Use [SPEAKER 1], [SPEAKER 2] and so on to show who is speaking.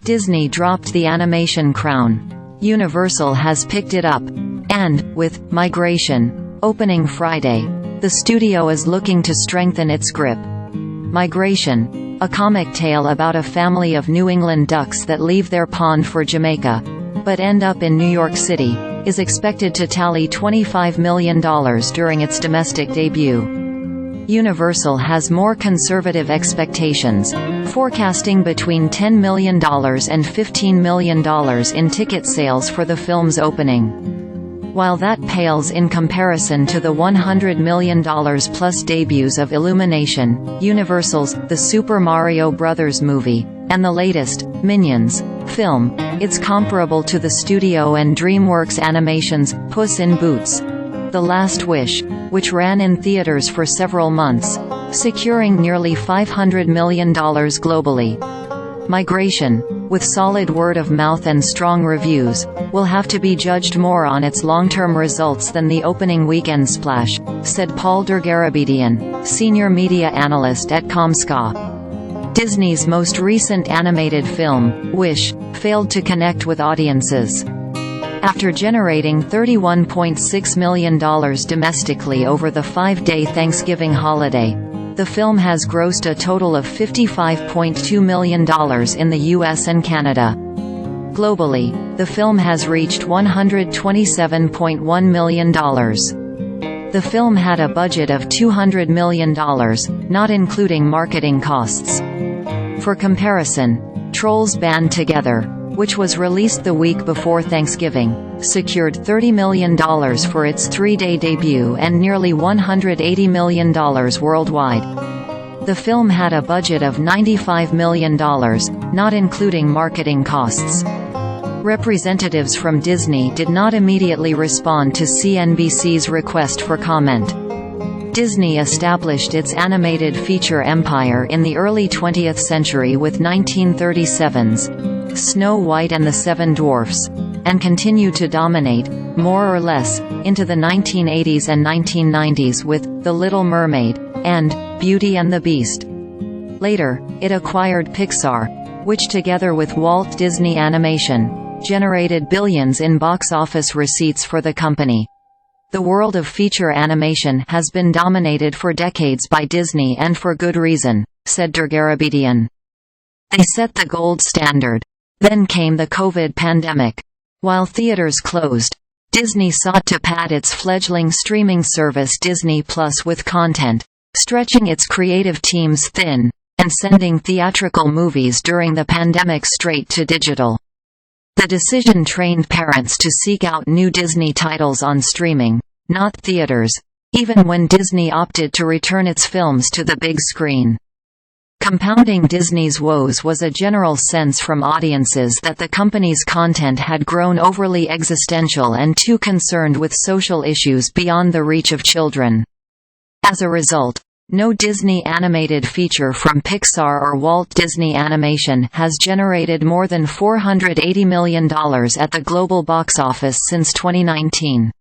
[SPEAKER 1] Disney dropped the animation crown. Universal has picked it up. And, with Migration opening Friday, the studio is looking to strengthen its grip. Migration, a comic tale about a family of New England ducks that leave their pond for Jamaica, but end up in New York City, is expected to tally $25 million during its domestic debut. Universal has more conservative expectations, forecasting between $10 million and $15 million in ticket sales for the film's opening. While that pales in comparison to the $100 million plus debuts of Illumination, Universal's The Super Mario Bros. Movie, and the latest, Minions, film, it's comparable to the studio and DreamWorks Animation's Puss in Boots: The Last Wish, which ran in theaters for several months, securing nearly $500 million globally. Migration, with solid word-of-mouth and strong reviews, will have to be judged more on its long-term results than the opening weekend splash, said Paul Dergarabedian, senior media analyst at Comscore. Disney's most recent animated film, Wish, failed to connect with audiences. After generating $31.6 million domestically over the 5-day Thanksgiving holiday, the film has grossed a total of $55.2 million in the US and Canada. Globally, the film has reached $127.1 million. The film had a budget of $200 million, not including marketing costs. For comparison, Trolls Band Together, which was released the week before Thanksgiving, secured $30 million for its 3-day debut and nearly $180 million worldwide. The film had a budget of $95 million, not including marketing costs. Representatives from Disney did not immediately respond to CNBC's request for comment. Disney established its animated feature empire in the early 20th century with 1937's Snow White and the Seven Dwarfs, and continued to dominate, more or less, into the 1980s and 1990s with The Little Mermaid and Beauty and the Beast. Later, it acquired Pixar, which together with Walt Disney Animation, generated billions in box office receipts for the company. The world of feature animation has been dominated for decades by Disney, and for good reason, said Dergarabedian. They set the gold standard. Then came the COVID pandemic. While theaters closed, Disney sought to pad its fledgling streaming service Disney Plus with content, stretching its creative teams thin, and sending theatrical movies during the pandemic straight to digital. The decision trained parents to seek out new Disney titles on streaming, not theaters, even when Disney opted to return its films to the big screen. Compounding Disney's woes was a general sense from audiences that the company's content had grown overly existential and too concerned with social issues beyond the reach of children. As a result, no Disney animated feature from Pixar or Walt Disney Animation has generated more than $480 million at the global box office since 2019.